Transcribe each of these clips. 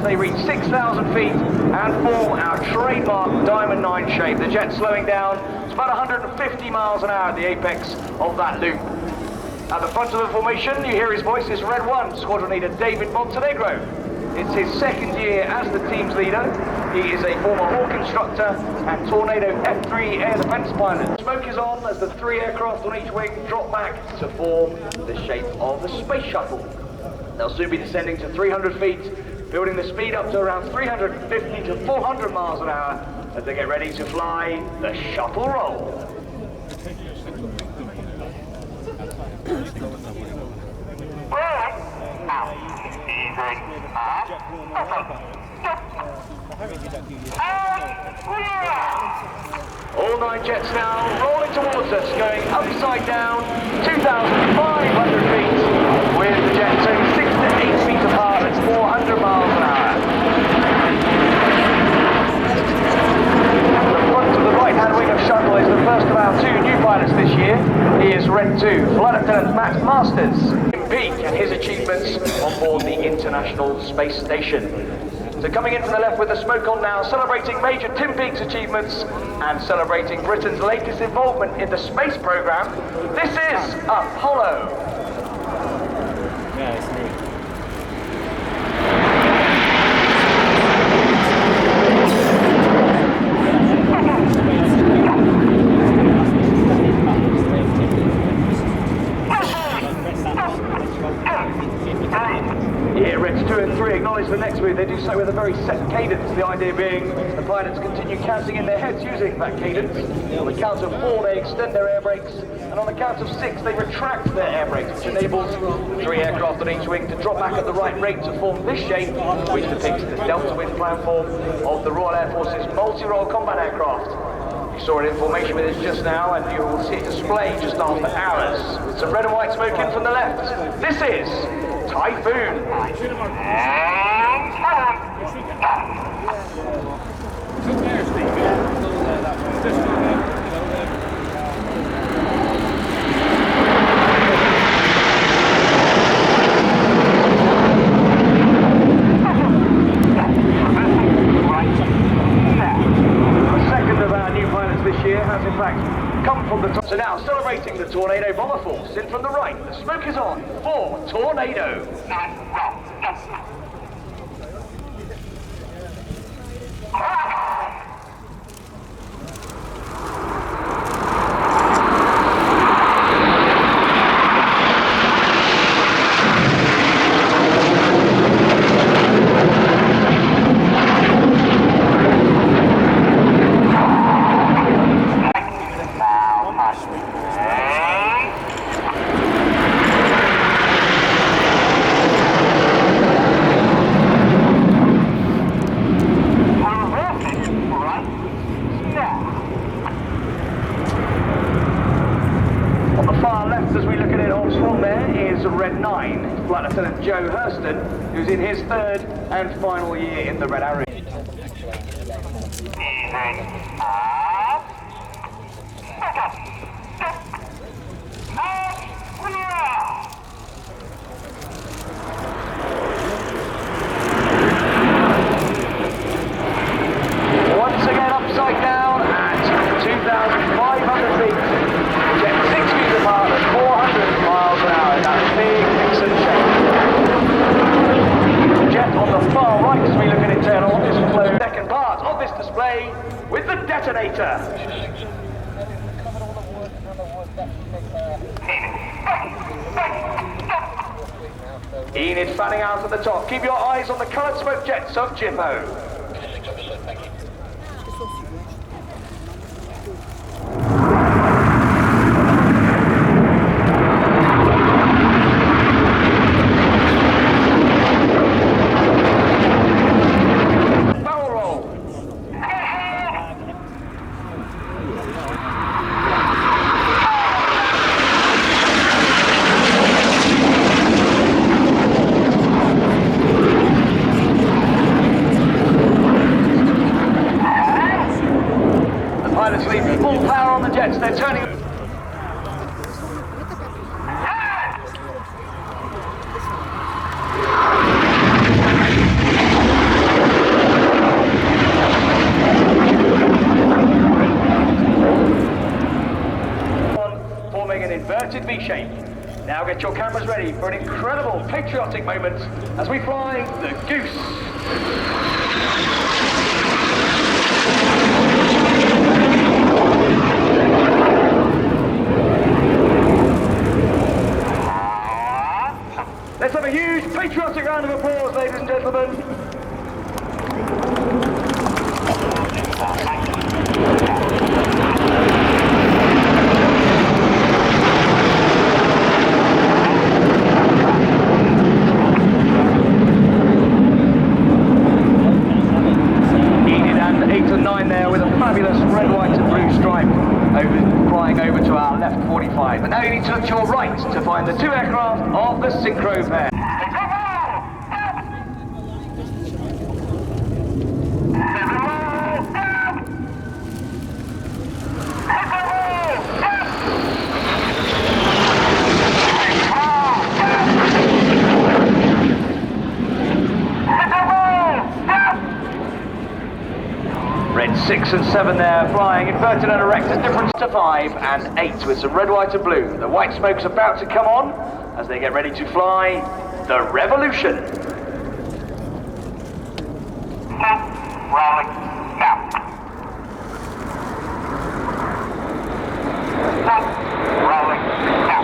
they reach 6,000 feet and form our trademark Diamond 9 shape. The jet slowing down, it's about 150 miles an hour at the apex of that loop. At the front of the formation, you hear his voice, is Red 1, Squadron Leader David Montenegro. It's his second year as the team's leader. He is a former Hawk instructor and Tornado F3 air defense pilot. Smoke is on as the 3 aircraft on each wing drop back to form the shape of the space shuttle. They'll soon be descending to 300 feet, building the speed up to around 350 to 400 miles an hour as they get ready to fly the shuttle roll. All 9 jets now rolling towards us, going upside down, 2,500 feet, with the jets only 6 to 8 feet apart, that's 400 miles an hour. The front of the right-hand wing of shuttle is the first of our 2 new pilots this year. He is Red 2, Flight Lieutenant Matt Masters, in peak and his achievements on board the International Space Station. So coming in from the left with the smoke on now, celebrating Major Tim Peake's achievements and celebrating Britain's latest involvement in the space program, this is Apollo. Yeah, it's neat. Yeah, Reds 2 and 3 acknowledge the next move. They do so with a very set cadence, the idea being the pilots continue counting in their heads using that cadence. On the count of 4 they extend their air brakes, and on the count of 6 they retract their air brakes, which enables the 3 aircraft on each wing to drop back at the right rate to form this shape, which depicts the delta wind platform of the Royal Air Force's multi-role combat aircraft. You saw it in formation with us just now, and you will see it displayed just after hours. With some red and white smoke in from the left. This is Typhoon. Has in fact come from the top. So now celebrating the Tornado Bomber Force in from the right. The smoke is on for Tornado. Who's in his 3rd and final year in the Red Arrow. Once again upside down at 2,500 feet. Jet 6 feet apart at 400 miles an hour. That big excellent shape. On the far right, as we look at internal, is the second part of this display with the detonator. Enid fanning out at the top. Keep your eyes on the coloured smoke jets of Jippo. get your cameras ready for an incredible patriotic moment as we fly the Goose. Let's have a huge patriotic round of applause, ladies and gentlemen. Enid and 8 and 9 there with a fabulous red, white and blue stripe flying over to our left 45. And now you need to look to your right to find the two aircraft of the Synchro pair. Red 6 and 7 there, flying inverted and erect as difference to 5 and 8 with some red, white and blue. The white smoke's about to come on as they get ready to fly the Revolution. Rolling, now. Rolling, now.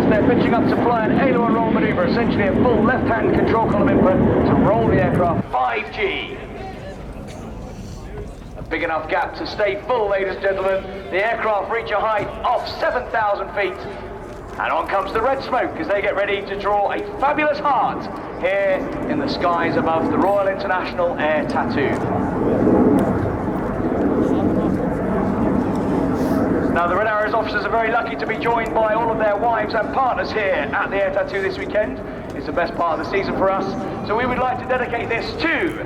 They're pitching up to fly an aileron roll maneuver, essentially a full left-hand control column input to roll the aircraft 5G. A big enough gap to stay full, ladies and gentlemen. The aircraft reach a height of 7,000 feet. And on comes the red smoke as they get ready to draw a fabulous heart here in the skies above the Royal International Air Tattoo. Now, the Red Arrows officers are very lucky to be joined by all of their wives and partners here at the Air Tattoo this weekend. It's the best part of the season for us. So we would like to dedicate this to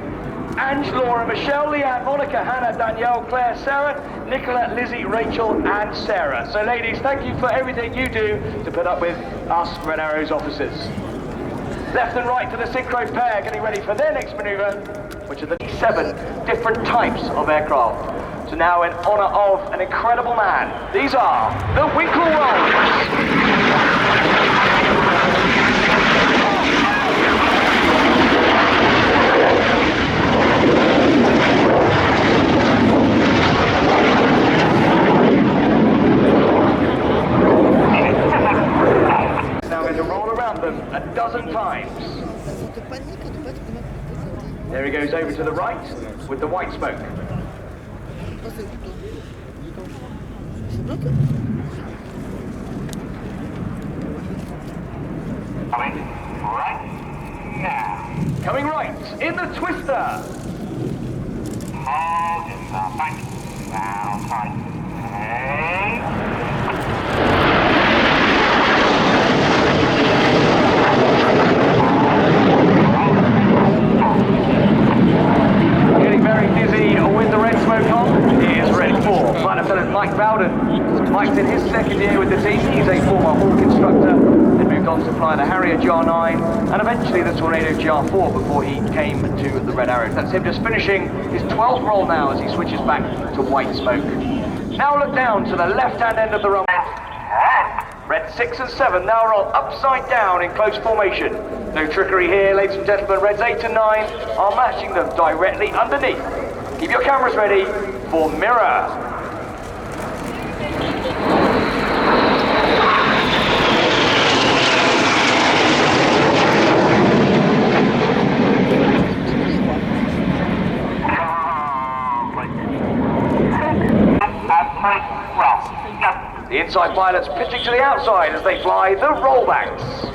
Ange, Laura, Michelle, Leanne, Monica, Hannah, Danielle, Claire, Sarah, Nicola, Lizzie, Rachel and Sarah. So ladies, thank you for everything you do to put up with us Red Arrows officers. Left and right to the Synchro pair getting ready for their next manoeuvre, which are the 7 different types of aircraft. So now in honour of an incredible man, these are the Winkle Rolls. Now going to roll around them a dozen times. There he goes over to the right with the white smoke. Coming right now. Coming right in the twister. Hold in the back. Now tight. Getting very dizzy with the red smoke on. Here's Red 4, Flight Lieutenant Mike Bowden. Mike's in his second year with the team. He's a former Hawk instructor, then moved on to fly the Harrier GR9 and eventually the Tornado GR4 before he came to the Red Arrows. That's him just finishing his 12th roll now as he switches back to white smoke. Now look down to the left-hand end of the runway. Red 6 and 7 now roll upside down in close formation. No trickery here, ladies and gentlemen. Reds 8 and 9 are matching them directly underneath. Keep your cameras ready for mirror. The inside pilots pitching to the outside as they fly the rollbacks.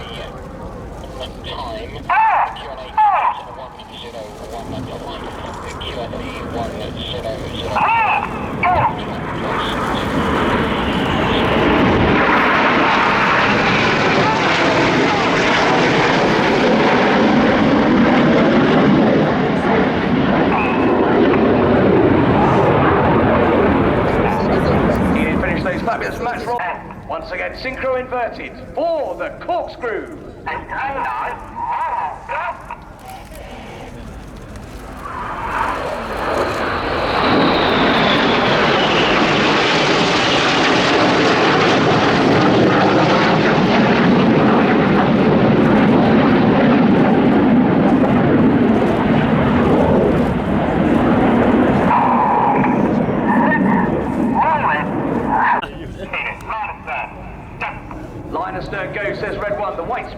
Fabulous match roll. Once again, Synchro inverted for the corkscrew.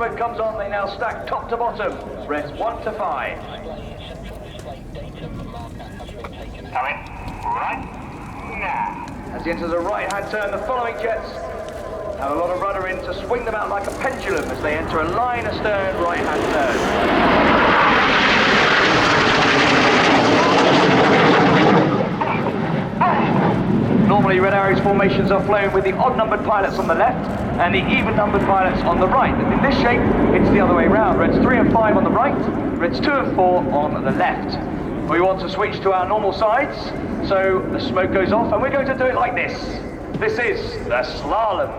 smoke comes on, they now stack top to bottom. Reds 1 to 5. Coming right now. As he enters a right-hand turn, the following jets have a lot of rudder in to swing them out like a pendulum as they enter a line astern right-hand turn. Normally, Red Arrow's formations are flown with the odd-numbered pilots on the left and the even-numbered pilots on the right. And in this shape, it's the other way round. Reds 3 and 5 on the right, Reds 2 and 4 on the left. We want to switch to our normal sides, so the smoke goes off, and we're going to do it like this. This is the slalom.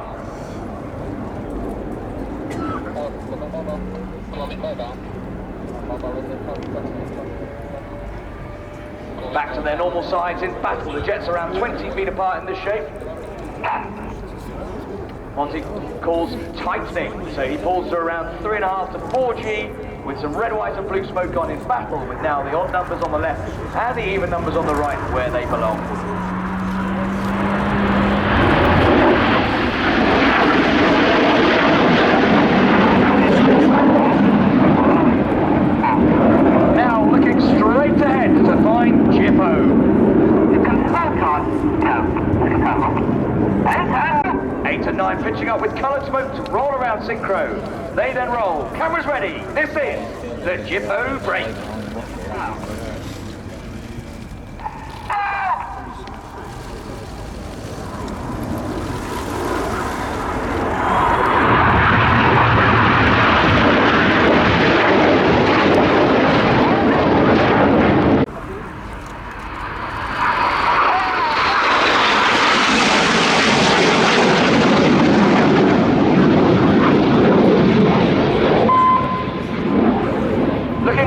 Back to their normal sides in battle. The jets are around 20 feet apart in this shape. Monty calls tightening, so he pulls to around 3.5 to 4G with some red, white and blue smoke on in battle, with now the odd numbers on the left and the even numbers on the right where they belong. Now looking straight ahead to find Jippo. The control card. No. 8 and 9 pitching up with coloured smoke to roll around Synchro. They then roll. Cameras ready. This is the Jippo break.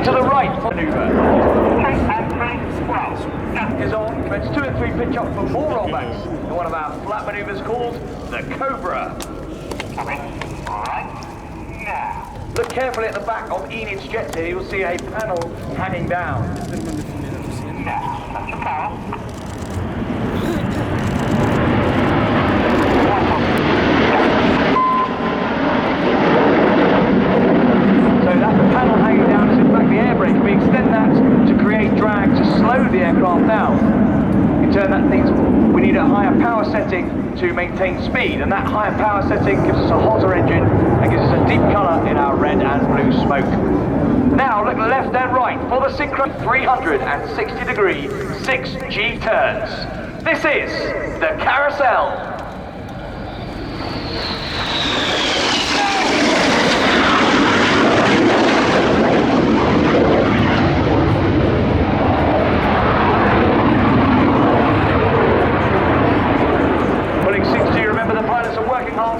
To the right manoeuvre. Is on. Reds 2 and 3 pitch up for more rollbacks in one of our flat manoeuvres called the Cobra. Coming right now. Look carefully at the back of Enid's jet here. You'll see a panel hanging down. Now, touch your power. So that panel hanging down is in fact the air brake. We extend that to create drag to slow the aircraft down. In turn, that means we need a higher power setting to maintain speed, and that higher power setting gives us a hotter engine and gives us a deep colour in our red and blue smoke. Now look left and right for the Synchro 360-degree 6G turns. This is the Carousel.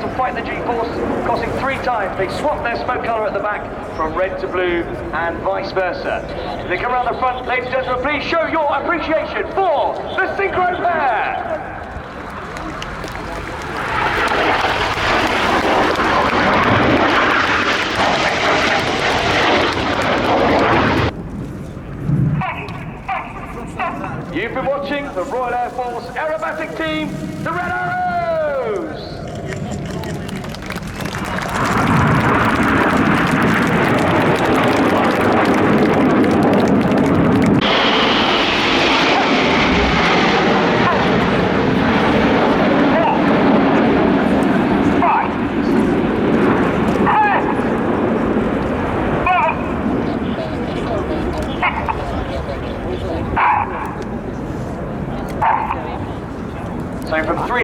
To fight the G-force, crossing 3 times. They swap their smoke colour at the back from red to blue and vice versa. They come around the front. Ladies and gentlemen, please show your appreciation for the Synchro pair. You've been watching the Royal Air Force aerobatic team, the Red Arrows! So from 3